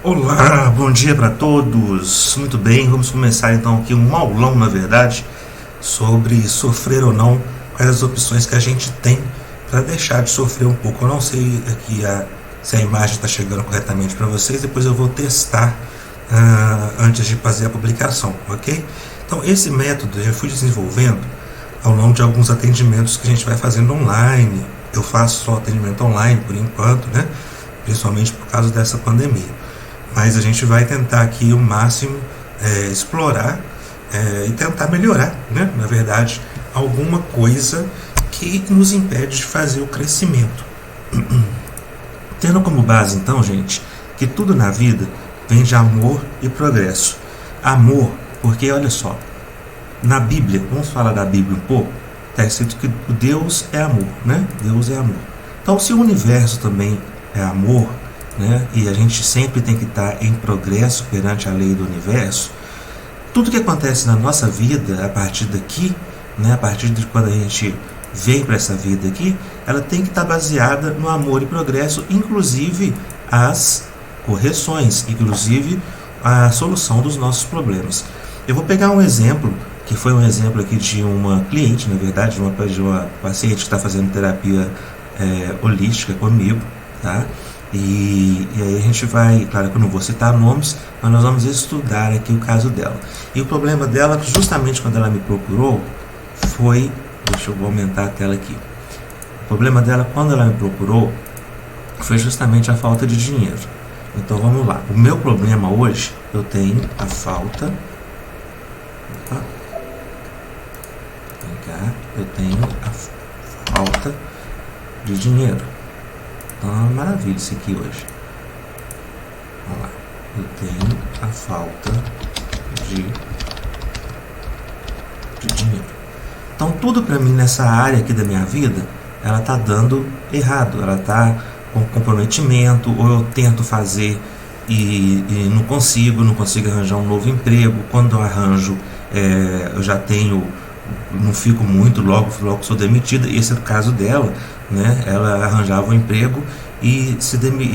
Olá, bom dia para todos. Muito bem, vamos começar então aqui um aulão, na verdade, sobre sofrer ou não, quais as opções que a gente tem para deixar de sofrer um pouco. Eu não sei aqui se a imagem está chegando corretamente para vocês, depois eu vou testar antes de fazer a publicação, ok? Então, esse método eu fui desenvolvendo ao longo de alguns atendimentos que a gente vai fazendo online. Eu faço só atendimento online por enquanto, né? Principalmente por causa dessa pandemia. Mas a gente vai tentar aqui o máximo explorar e tentar melhorar, né? Na verdade, alguma coisa que nos impede de fazer o crescimento. Tendo como base, então, gente, que tudo na vida vem de amor e progresso. Amor, porque olha só, na Bíblia, vamos falar da Bíblia um pouco, está escrito que Deus é amor, né? Deus é amor. Então, se o universo também é amor, né? E a gente sempre tem que estar em progresso perante a lei do universo, tudo que acontece na nossa vida a partir daqui, né? A partir de quando a gente vem para essa vida aqui, ela tem que estar baseada no amor e progresso, inclusive as correções, inclusive a solução dos nossos problemas. Eu vou pegar um exemplo, que foi um exemplo aqui de uma cliente, na verdade, de uma paciente que está fazendo terapia holística comigo, tá? E aí a gente vai, claro que eu não vou citar nomes, mas nós vamos estudar aqui o caso dela. E o problema dela, justamente quando ela me procurou, foi... Deixa eu aumentar a tela aqui. O problema dela, quando ela me procurou, foi justamente a falta de dinheiro. Então vamos lá. O meu problema hoje, eu tenho a falta... Opa. Vem cá. Eu tenho a falta de dinheiro. Então é uma maravilha isso aqui hoje. Vamos lá. Eu tenho a falta de dinheiro. Então tudo para mim nessa área aqui da minha vida, ela tá dando errado. Ela tá com comprometimento, ou eu tento fazer e não consigo arranjar um novo emprego. Quando eu arranjo, eu já tenho, não fico muito, logo sou demitida. Esse é o caso dela, né? Ela arranjava um emprego e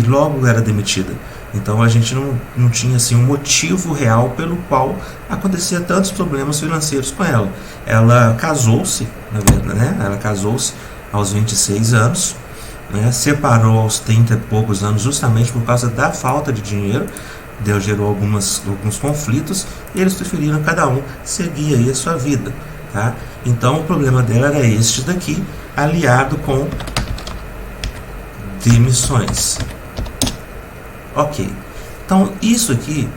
logo era demitida. Então a gente não tinha assim um motivo real pelo qual acontecia tantos problemas financeiros com ela. Ela casou-se, na verdade, né? Ela casou-se aos 26 anos, né? Separou aos 30 e poucos anos justamente por causa da falta de dinheiro. Deus gerou alguns conflitos e eles preferiram cada um seguir aí a sua vida, tá? Então o problema dela era este daqui, aliado com demissões. Ok, então isso aqui,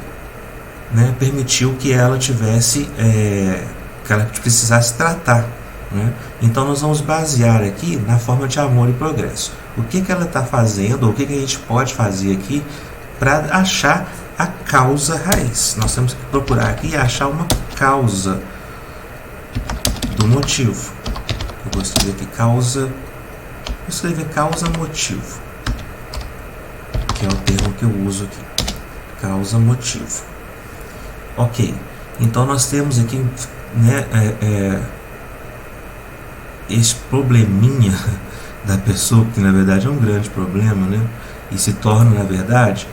né, permitiu que ela tivesse, que ela precisasse tratar, né? Então nós vamos basear aqui na forma de amor e progresso. O que ela está fazendo, ou o que a gente pode fazer aqui para achar a causa raiz. Nós temos que procurar aqui e achar uma causa do motivo. Eu vou escrever aqui causa-motivo, que é o termo que eu uso aqui, causa-motivo. Ok, então nós temos aqui, né, esse probleminha da pessoa, que na verdade é um grande problema, né, e se torna, na verdade,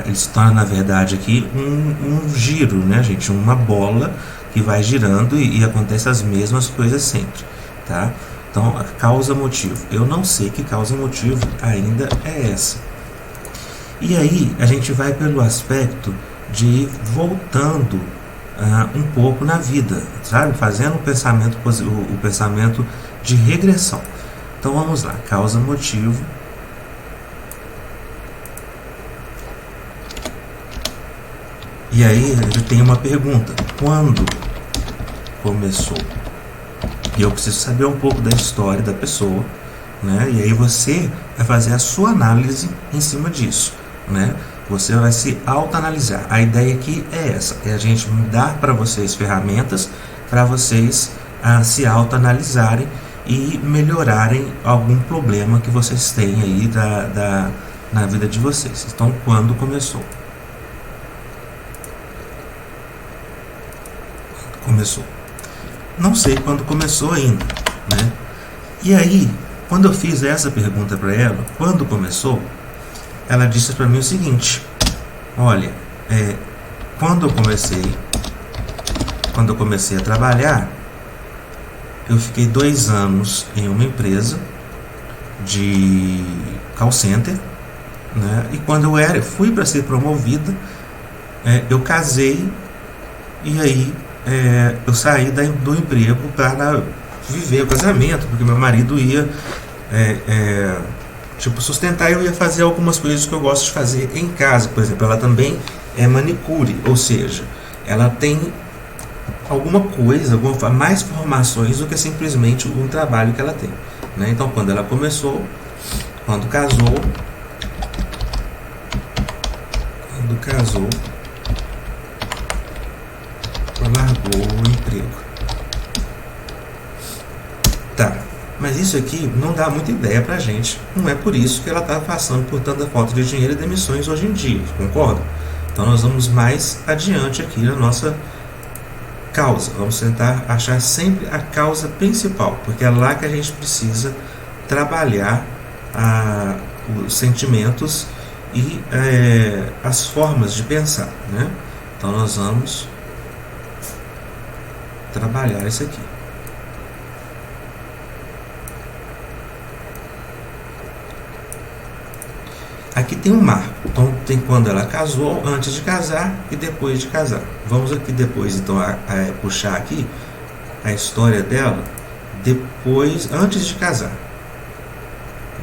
ele se torna, na verdade, aqui um giro, né, gente, uma bola que vai girando e acontece as mesmas coisas sempre, tá? Então, a causa-motivo. Eu não sei que causa-motivo ainda é essa. E aí, a gente vai pelo aspecto de ir voltando um pouco na vida, sabe? Fazendo o pensamento de regressão. Então, vamos lá. Causa-motivo. E aí, ele tem uma pergunta. Quando começou? E eu preciso saber um pouco da história da pessoa, né? E aí você vai fazer a sua análise em cima disso, né? Você vai se autoanalisar. A ideia aqui é essa, é a gente dar para vocês ferramentas para vocês se autoanalisarem e melhorarem algum problema que vocês têm aí na vida de vocês. Então, quando começou? Não sei quando começou ainda, né? E aí, Quando eu fiz essa pergunta para ela, quando começou, ela disse para mim o seguinte: olha, quando eu comecei a trabalhar, eu fiquei 2 anos em uma empresa de call center, né? E quando fui para ser promovida, eu casei, e aí eu saí do emprego para viver o casamento, porque meu marido ia sustentar, e eu ia fazer algumas coisas que eu gosto de fazer em casa. Por exemplo, ela também é manicure, ou seja, ela tem mais formações do que simplesmente um trabalho que ela tem, né? Então, quando casou, ela largou o emprego. Tá, mas isso aqui não dá muita ideia pra gente. Não é por isso que ela está passando por tanta falta de dinheiro e demissões hoje em dia, concorda? Então nós vamos mais adiante aqui na nossa causa. Vamos tentar achar sempre a causa principal, porque é lá que a gente precisa trabalhar os sentimentos e as formas de pensar, né? Então nós vamos trabalhar isso aqui. Aqui tem um marco. Então tem quando ela casou, antes de casar e depois de casar. Vamos aqui depois então puxar aqui a história dela antes de casar.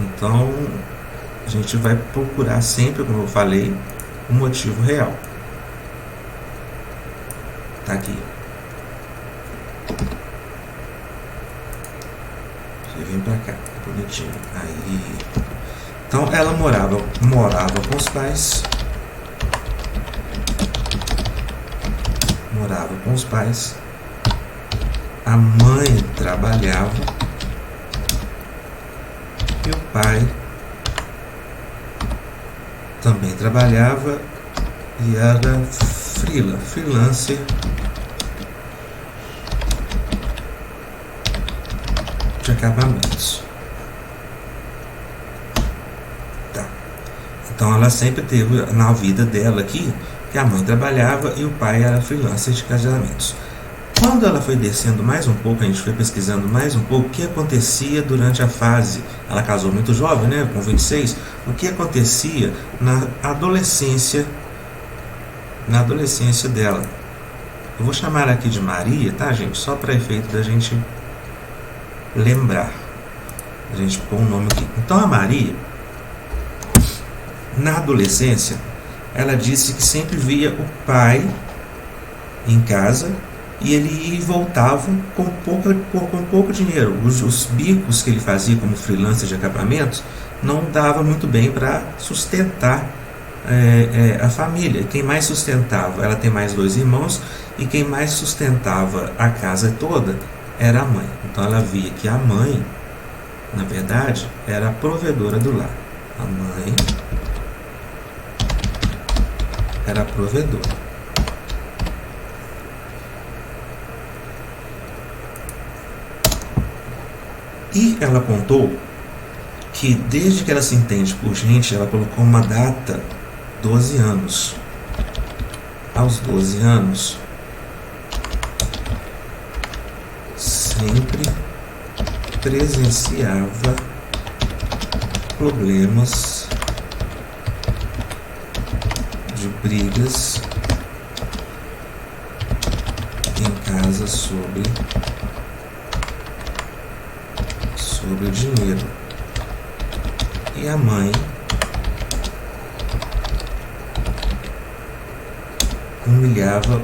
Então a gente vai procurar sempre, como eu falei, o motivo real. Tá aqui. Você vem pra cá, bonitinho. Aí. Então ela morava com os pais. A mãe trabalhava e o pai também trabalhava e era freelancer de acabamentos. Tá. Então ela sempre teve na vida dela aqui que a mãe trabalhava e o pai era freelancer de casamentos. Quando ela foi descendo mais um pouco, a gente foi pesquisando mais um pouco o que acontecia durante a fase. Ela casou muito jovem, né, com 26. O que acontecia na adolescência dela. Eu vou chamar ela aqui de Maria, tá, gente? Só para efeito da gente lembrar. A gente pôr um nome aqui. Então a Maria, na adolescência, ela disse que sempre via o pai em casa e ele ia e voltava com pouco dinheiro. Os bicos que ele fazia como freelancer de acabamentos não dava muito bem para sustentar a família. Quem mais sustentava, ela tem mais 2 irmãos, e quem mais sustentava a casa toda era a mãe. Então ela via que a mãe, na verdade, era a provedora do lar. A mãe era a provedora. E ela apontou que desde que ela se entende por gente, ela colocou uma data, 12 anos. Aos 12 anos, sempre presenciava problemas de brigas em casa sobre o dinheiro. E a mãe humilhava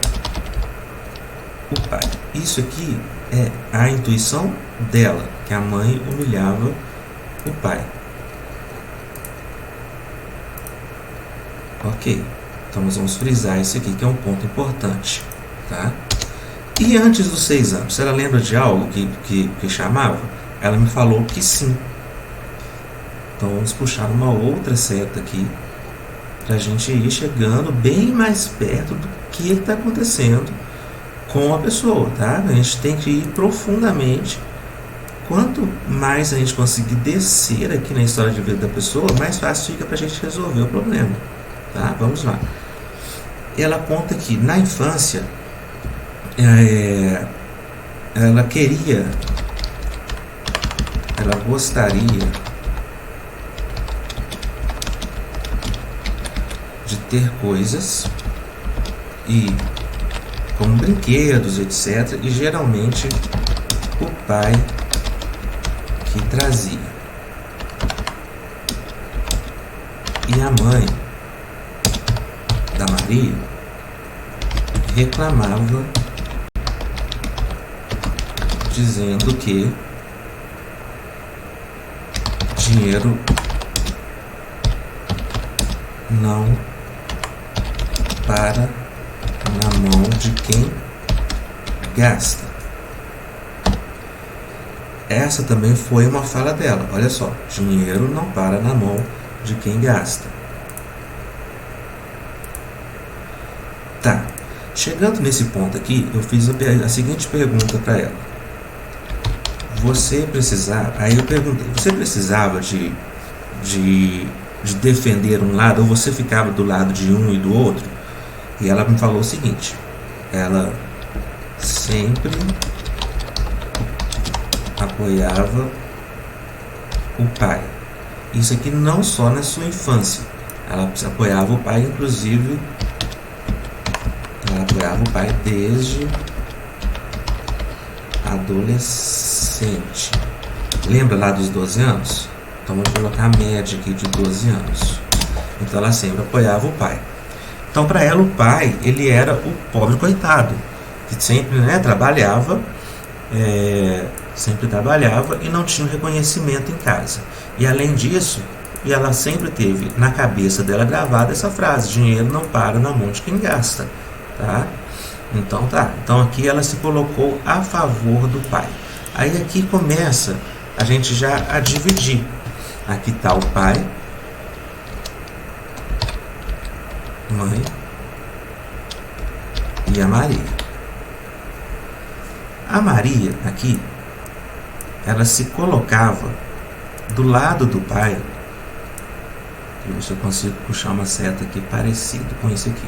o pai. Isso aqui é a intuição dela, que a mãe humilhava o pai. Ok, então nós vamos frisar isso aqui, que é um ponto importante, tá? E antes dos 6 anos, você lembra de algo que chamava? Ela me falou que sim. Então vamos puxar uma outra seta aqui para a gente ir chegando bem mais perto do que está acontecendo com a pessoa, tá? A gente tem que ir profundamente Quanto mais a gente conseguir descer aqui na história de vida da pessoa, mais fácil fica para a gente resolver o problema. Tá? Vamos lá. Ela conta que na infância ela gostaria de ter coisas e como brinquedos, etc. E geralmente o pai que trazia. E a mãe da Maria reclamava, dizendo que dinheiro não para na mão de quem gasta. Essa também foi uma fala dela. Olha só, dinheiro não para na mão de quem gasta. Tá, chegando nesse ponto aqui, eu fiz a seguinte pergunta para ela. Aí eu perguntei, você precisava de defender um lado, ou você ficava do lado de um e do outro? E ela me falou o seguinte, ela sempre apoiava o pai. Isso aqui não só na sua infância. Ela apoiava o pai, inclusive ela apoiava o pai desde adolescente. Lembra lá dos 12 anos? Então vou colocar a média aqui de 12 anos. Então ela sempre apoiava o pai. Então para ela o pai, ele era o pobre coitado, que sempre trabalhava e não tinha um reconhecimento em casa. E além disso, ela sempre teve na cabeça dela gravada essa frase: dinheiro não para na mão de quem gasta. Tá? Então aqui ela se colocou a favor do pai. Aí aqui começa a gente já a dividir. Aqui está o pai, mãe e a Maria. A Maria aqui, ela se colocava do lado do pai. Deixa eu ver se eu consigo puxar uma seta aqui parecido com isso aqui.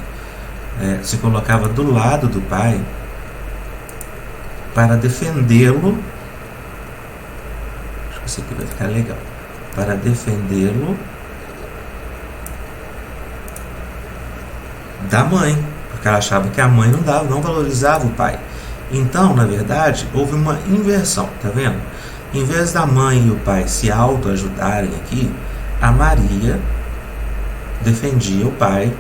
Se colocava do lado do pai para defendê-lo. Acho que isso aqui vai ficar legal. Para defendê-lo da mãe, porque ela achava que a mãe não valorizava o pai. Então, na verdade, houve uma inversão, tá vendo? Em vez da mãe e o pai se autoajudarem aqui, a Maria defendia o pai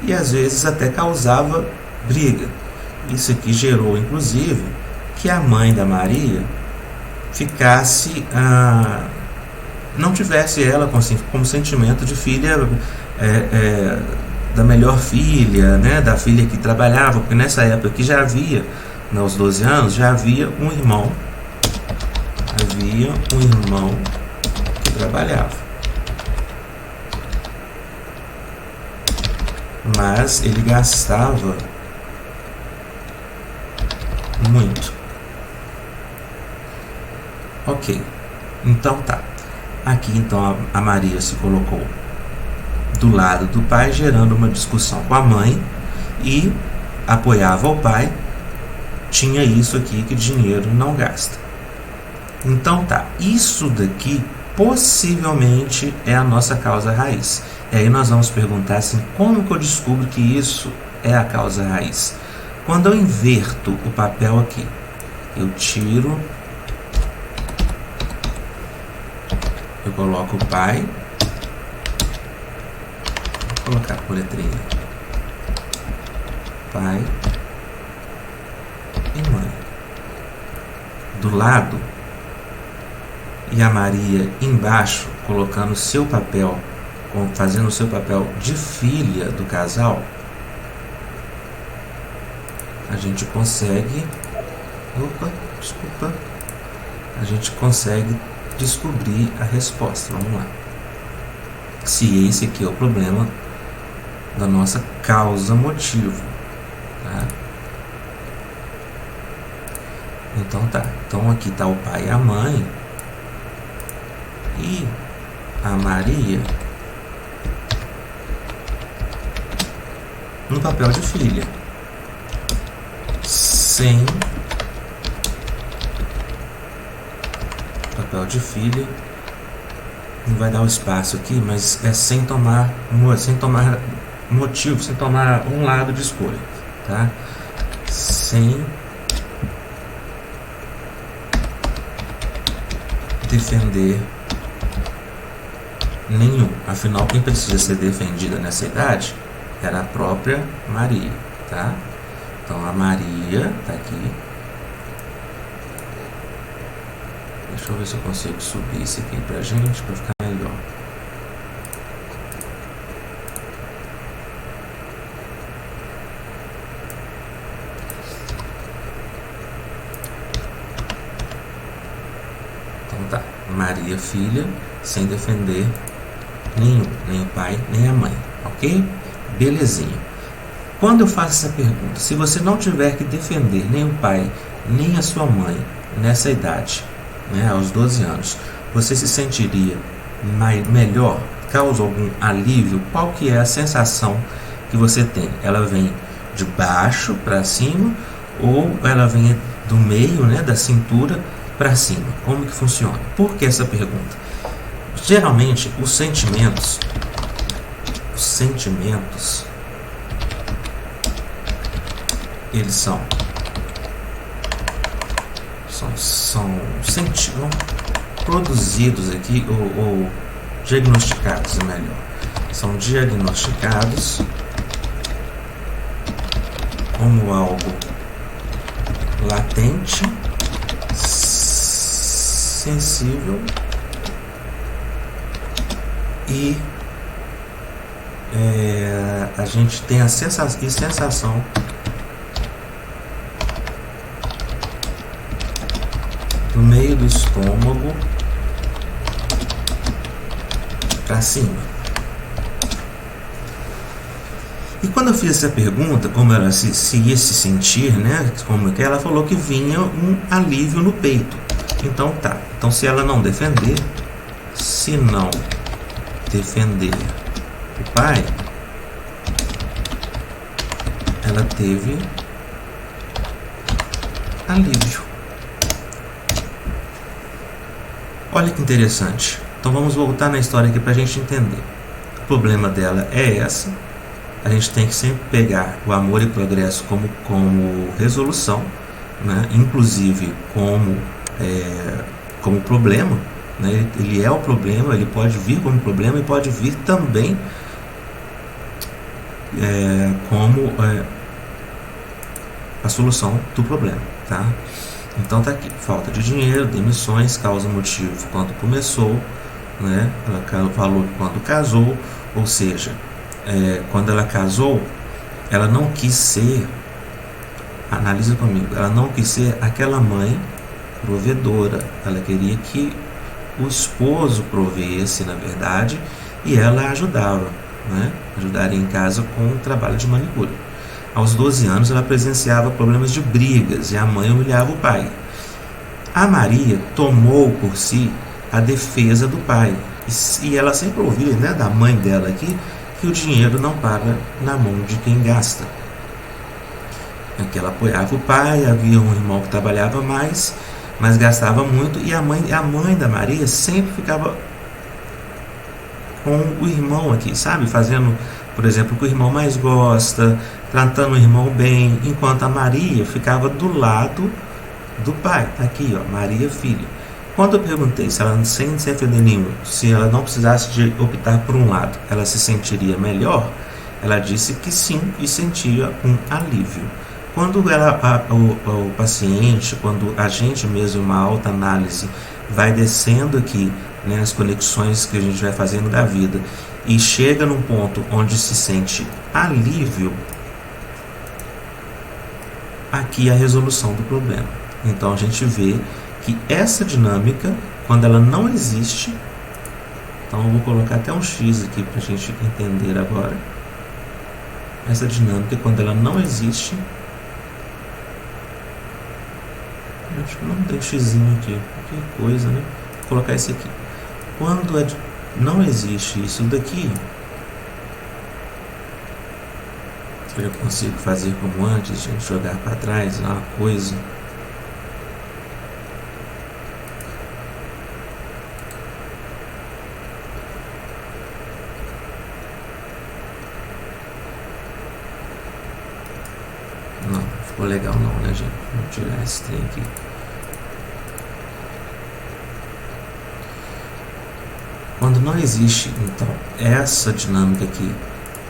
e às vezes até causava briga. Isso aqui gerou, inclusive, que a mãe da Maria ficasse, não tivesse ela como sentimento de filha, da melhor filha, né, da filha que trabalhava, porque nessa época que já havia, aos 12 anos, já havia um irmão que trabalhava. Mas ele gastava muito. Ok, então tá. Aqui então a Maria se colocou do lado do pai, gerando uma discussão com a mãe, e apoiava o pai. Tinha isso aqui, que dinheiro não gasta. Então tá, isso daqui possivelmente é a nossa causa raiz. E aí nós vamos perguntar assim, como que eu descubro que isso é a causa raiz? Quando eu inverto o papel aqui, eu tiro, eu coloco o pai, vou colocar por letrinha, pai e mãe do lado, e a Maria embaixo, colocando o seu papel, fazendo o seu papel de filha do casal, a gente consegue, a gente consegue descobrir a resposta. Vamos lá. Se esse aqui é o problema da nossa causa-motivo, tá? Então tá. Então aqui tá o pai e a mãe, E a Maria no papel de filha, sem papel de filha, não vai dar o espaço aqui, mas é sem tomar motivo, sem tomar um lado de escolha, tá? Sem defender nenhum. Afinal, quem precisa ser defendida nessa idade era a própria Maria, tá? Então a Maria tá aqui. Deixa eu ver se eu consigo subir isso aqui pra gente, pra ficar melhor. Então tá, Maria filha, sem defender nenhum, nem o pai, nem a mãe, ok? Belezinha. Quando eu faço essa pergunta, se você não tiver que defender nem o pai, nem a sua mãe nessa idade, né, aos 12 anos, você se sentiria melhor? Causa algum alívio? Qual que é a sensação que você tem? Ela vem de baixo para cima ou ela vem do meio, né, da cintura para cima? Como que funciona? Por que essa pergunta? Geralmente os sentimentos eles são produzidos aqui ou diagnosticados, é melhor. São diagnosticados como algo latente, sensível e a gente tem a sensação do meio do estômago para cima. E quando eu fiz essa pergunta, como ela se ia se sentir, né? Como que ela falou que vinha um alívio no peito. Então tá. Então se ela não defender, o pai, ela teve alívio. Olha que interessante. Então vamos voltar na história aqui para a gente entender. O problema dela é essa. A gente tem que sempre pegar o amor e progresso como resolução, né? Inclusive como problema, né? Ele é o problema, ele pode vir como problema e pode vir também como a solução do problema, tá? Então tá aqui, falta de dinheiro, demissões, causa, motivo, quando começou, né? Ela falou que quando casou, ou seja, quando ela casou, ela não quis ser, analisa comigo, ela não quis ser aquela mãe provedora, ela queria que o esposo provesse, na verdade, e ela ajudava, né? Ajudaria em casa com o trabalho de manicure. Aos 12 anos, ela presenciava problemas de brigas e a mãe humilhava o pai. A Maria tomou por si a defesa do pai. E ela sempre ouvia, né, da mãe dela aqui, que o dinheiro não para na mão de quem gasta. Aqui ela apoiava o pai, havia um irmão que trabalhava mais, mas gastava muito, e a mãe da Maria sempre ficava com o irmão aqui, sabe? Fazendo, por exemplo, o que o irmão mais gosta, tratando o irmão bem, enquanto a Maria ficava do lado do pai. Aqui, ó, Maria filha. Quando eu perguntei se ela, sem defender nenhum, se ela não precisasse de optar por um lado, ela se sentiria melhor, ela disse que sim, e sentia um alívio. Quando o paciente, quando a gente mesmo, uma autoanálise, vai descendo aqui, né, as conexões que a gente vai fazendo da vida, e chega num ponto onde se sente alívio, aqui é a resolução do problema. Então a gente vê que essa dinâmica, quando ela não existe, então eu vou colocar até um X aqui para a gente entender agora. Essa dinâmica, quando ela não existe, acho que não tem xizinho aqui, que coisa, né? Vou colocar esse aqui. Quando não existe isso daqui, eu consigo fazer como antes, gente, jogar para trás uma coisa. Não, ficou legal não, né, gente? Vamos tirar esse trem aqui. Quando não existe, então, essa dinâmica aqui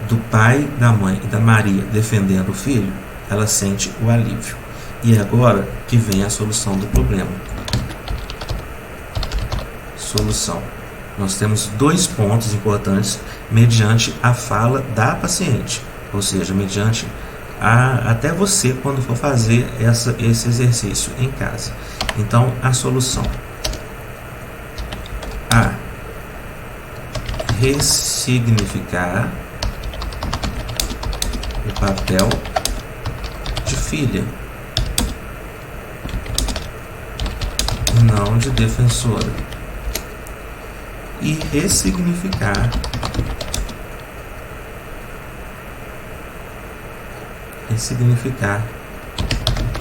do pai, da mãe e da Maria defendendo o filho, ela sente o alívio. E é agora que vem a solução do problema. Solução. Nós temos 2 pontos importantes mediante a fala da paciente, ou seja, mediante até você quando for fazer esse exercício em casa. Então, a solução: a ressignificar o papel de filha, não de defensora, e ressignificar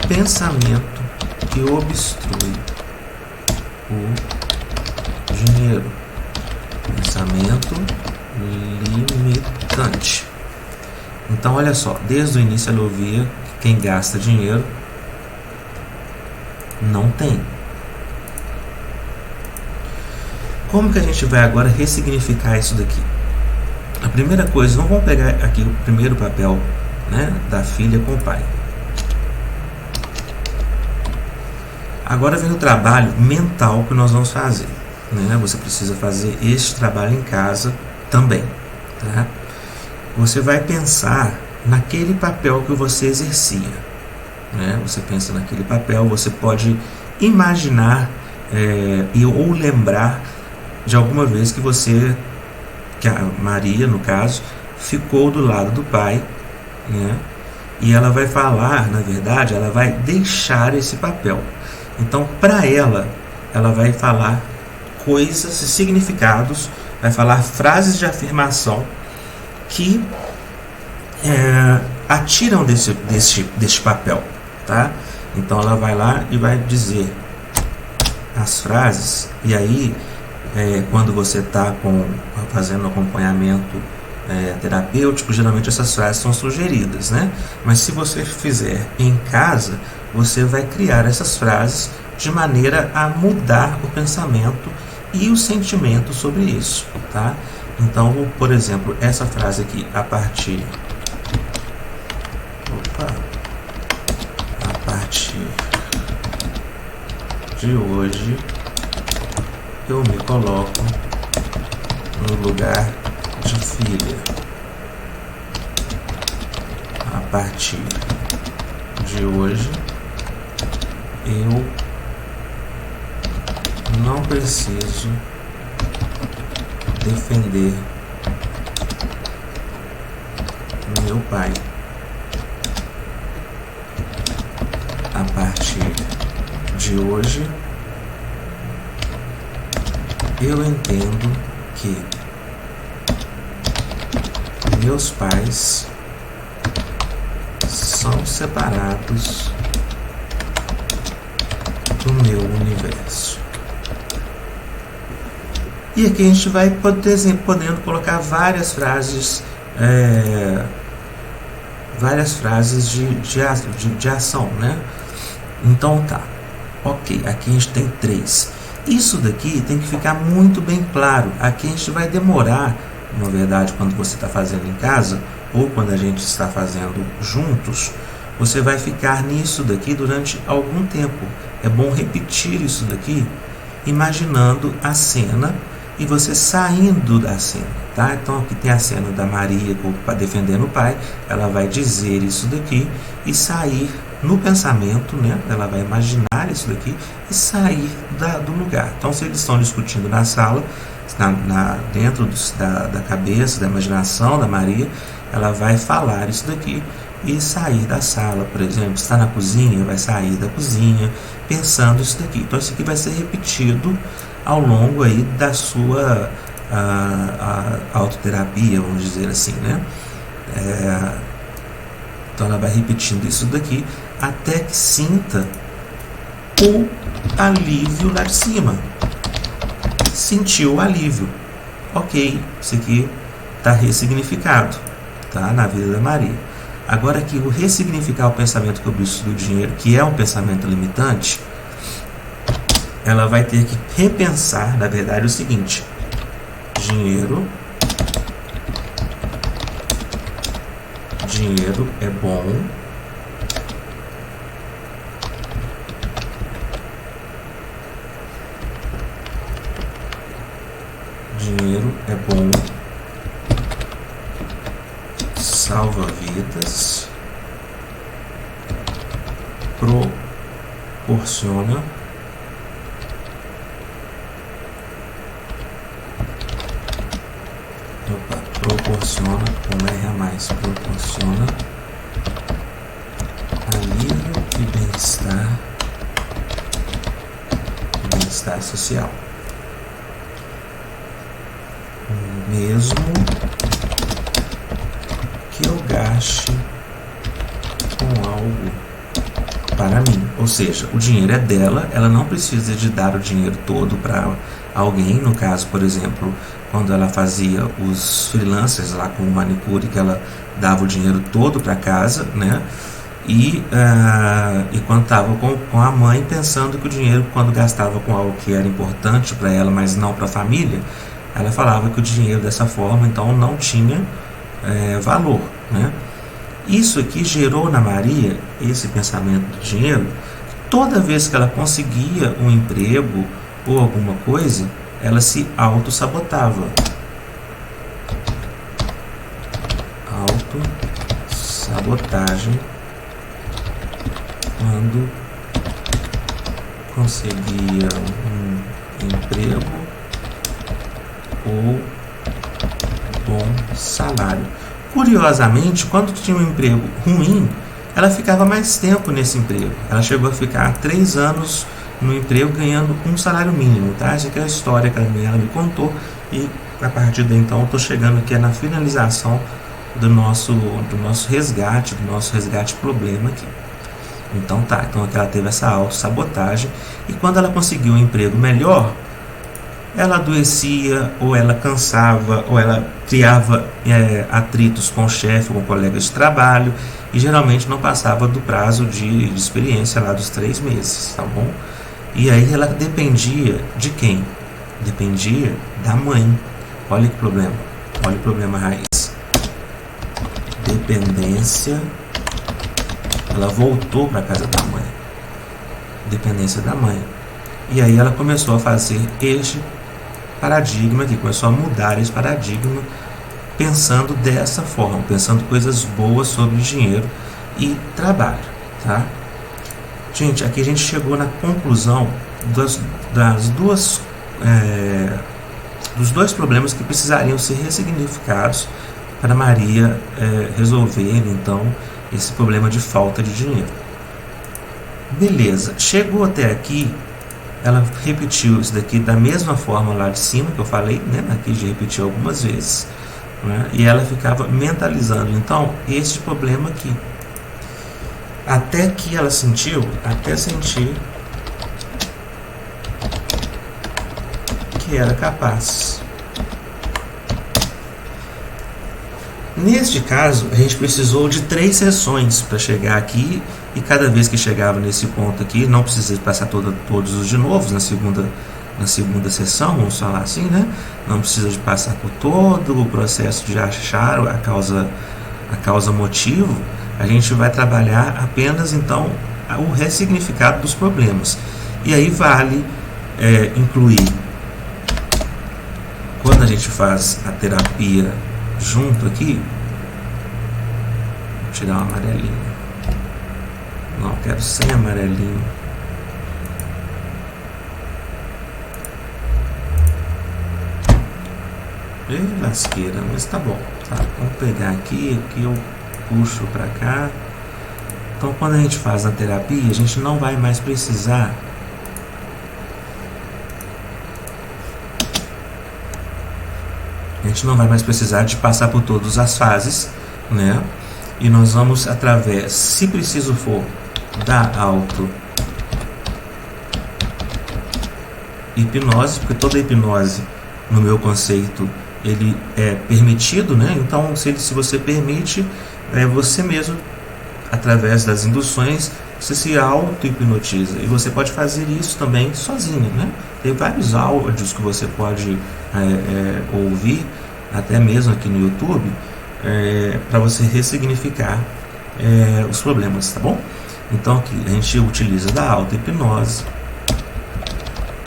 pensamento que obstrui o dinheiro, pensamento limitante. Então, olha só, desde o início ela ouvia que quem gasta dinheiro não tem. Como que a gente vai agora ressignificar isso daqui? A primeira coisa, vamos pegar aqui o primeiro papel, né, da filha com o pai. Agora vem o trabalho mental que nós vamos fazer, né? Você precisa fazer este trabalho em casa também, tá? Você vai pensar naquele papel que você exercia, né? Você pensa naquele papel, você pode imaginar ou lembrar de alguma vez que a Maria, no caso, ficou do lado do pai, né? E ela vai falar, na verdade, ela vai deixar esse papel. Então, para ela vai falar coisas e significados, vai falar frases de afirmação que atiram deste papel, tá? Então, ela vai lá e vai dizer as frases, e aí, quando você está fazendo acompanhamento terapêutico, geralmente essas frases são sugeridas, né? Mas se você fizer em casa, você vai criar essas frases de maneira a mudar o pensamento e o sentimento sobre isso, tá? Então, por exemplo, essa frase aqui, a partir de hoje eu me coloco no lugar de filha. A partir de hoje eu não preciso defender meu pai. A partir de hoje eu entendo que meus pais são separados do meu universo. E aqui a gente vai podendo colocar várias frases de ação, né? Então tá, ok, aqui a gente tem 3. Isso daqui tem que ficar muito bem claro. Aqui a gente vai demorar, na verdade, quando você está fazendo em casa ou quando a gente está fazendo juntos, você vai ficar nisso daqui durante algum tempo. É bom repetir isso daqui, imaginando a cena e você saindo da cena, tá? Então aqui tem a cena da Maria defendendo o pai, ela vai dizer isso daqui e sair no pensamento, né? Ela vai imaginar isso daqui e sair do lugar. Então, se eles estão discutindo na sala, dentro da cabeça, da imaginação da Maria, ela vai falar isso daqui e sair da sala, por exemplo. Está na cozinha, vai sair da cozinha pensando isso daqui. Então, isso aqui vai ser repetido ao longo aí da sua autoterapia, vamos dizer assim, né? Então ela vai repetindo isso daqui até que sinta o alívio lá de cima. Sentiu o alívio. Ok, isso aqui está ressignificado, tá? Na vida da Maria. Agora que o ressignificar o pensamento que eu preciso do dinheiro, que é um pensamento limitante, ela vai ter que repensar, na verdade, o seguinte: dinheiro é bom, dinheiro é bom, salva vidas, proporciona com R a mais, proporciona alívio e bem-estar social, mesmo que eu gaste com algo para mim. Ou seja, o dinheiro é dela, ela não precisa de dar o dinheiro todo para alguém. No caso, por exemplo, quando ela fazia os freelancers lá com o manicure, que ela dava o dinheiro todo para casa, né? E quando estava com a mãe, pensando que o dinheiro, quando gastava com algo que era importante para ela, mas não para a família, ela falava que o dinheiro dessa forma então não tinha valor, né? Isso aqui gerou na Maria esse pensamento do dinheiro. Toda vez que ela conseguia um emprego ou alguma coisa, ela se auto-sabotava. Auto-sabotagem. Quando conseguia um emprego ou bom salário. Curiosamente, quando tinha um emprego ruim, ela ficava mais tempo nesse emprego. Ela chegou a ficar 3 anos no emprego ganhando um salário mínimo, tá? Essa aqui é a história que ela me contou, e a partir daí então eu estou chegando aqui na finalização do nosso resgate, problema aqui. Então tá, então aqui ela teve essa autossabotagem, e quando ela conseguiu um emprego melhor, ela adoecia, ou ela cansava, ou ela criava atritos com o chefe, com colegas de trabalho, e geralmente não passava do prazo de experiência lá dos 3 meses, tá bom? E aí ela dependia de quem? Dependia da mãe. Olha que problema, olha o problema raiz. Dependência, ela voltou para a casa da mãe. Dependência da mãe. E aí ela começou a fazer este paradigma aqui, começou a mudar esse paradigma, pensando dessa forma, pensando coisas boas sobre dinheiro e trabalho, tá? Gente, aqui a gente chegou na conclusão dos dois problemas que precisariam ser ressignificados para Maria resolver, então, esse problema de falta de dinheiro. Beleza, chegou até aqui. Ela repetiu isso daqui da mesma forma lá de cima que eu falei, né? Aqui de repetir algumas vezes, né? E ela ficava mentalizando então esse problema aqui, até que ela sentir que era capaz. Neste caso, a gente precisou de 3 sessões para chegar aqui, e cada vez que chegava nesse ponto aqui, não precisa passar todos os de novo na segunda sessão, vamos falar assim, né? Não precisa de passar por todo o processo de achar a causa motivo. A gente vai trabalhar apenas então o ressignificado dos problemas. E aí vale incluir, quando a gente faz a terapia junto aqui, vou tirar o amarelinho. Não, quero sem amarelinho. Lasqueira, mas tá bom, tá? Vamos pegar aqui eu puxo pra cá. Então, quando a gente faz a terapia, a gente não vai mais precisar A gente não vai mais precisar de passar por todas as fases, né? E nós vamos, através, se preciso for, da auto-hipnose, porque toda hipnose, no meu conceito, ele é permitido, né? Então, se você permite, você mesmo, através das induções, você se auto-hipnotiza. E você pode fazer isso também sozinho, né? Tem vários áudios que você pode ouvir, até mesmo aqui no YouTube, para você ressignificar os problemas, tá bom? Então aqui a gente utiliza da auto-hipnose,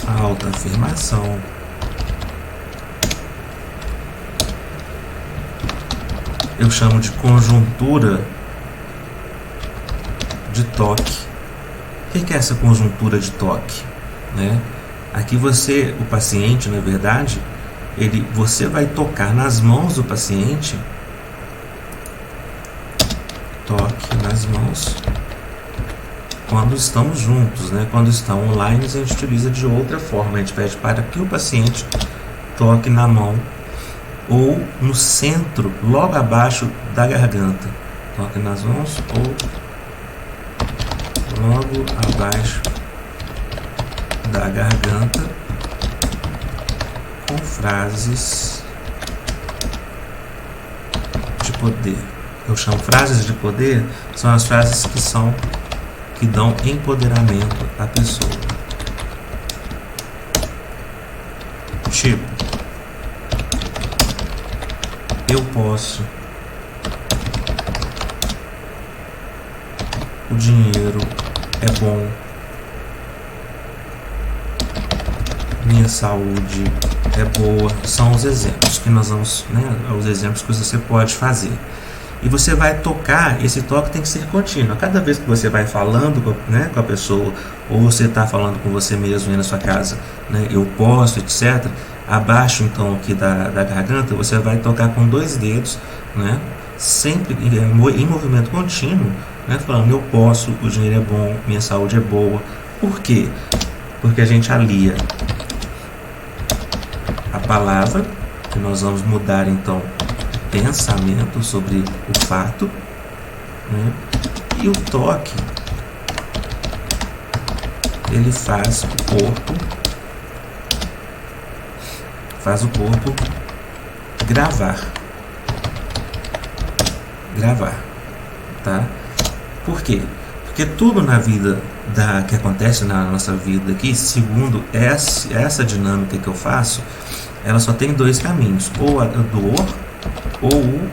a autoafirmação, eu chamo de conjuntura de toque. O que é essa conjuntura de toque, né? Aqui o paciente, na verdade, você vai tocar nas mãos do paciente, toque nas mãos, quando estamos juntos, né? Quando estão online, a gente utiliza de outra forma, a gente pede para que o paciente toque na mão ou no centro, logo abaixo da garganta, toque nas mãos ou logo abaixo da garganta, com frases de poder. Eu chamo frases de poder, são as frases que dão empoderamento à pessoa. Tipo, eu posso, o dinheiro é bom, minha saúde é boa. São os exemplos que nós vamos, né? Os exemplos que você pode fazer. E você vai tocar, esse toque tem que ser contínuo. Cada vez que você vai falando com a pessoa, ou você está falando com você mesmo aí na sua casa, né? Eu posso, etc. Abaixo então aqui da garganta, você vai tocar com 2 dedos, né? Sempre em movimento contínuo, né? Falando, eu posso, o dinheiro é bom, minha saúde é boa. Por quê? Porque a gente alia a palavra, que nós vamos mudar então pensamento sobre o fato, né? E o toque, ele faz o corpo gravar, tá? Por quê? Porque tudo na vida que acontece na nossa vida aqui, segundo essa dinâmica que eu faço, ela só tem 2 caminhos, ou a dor ou o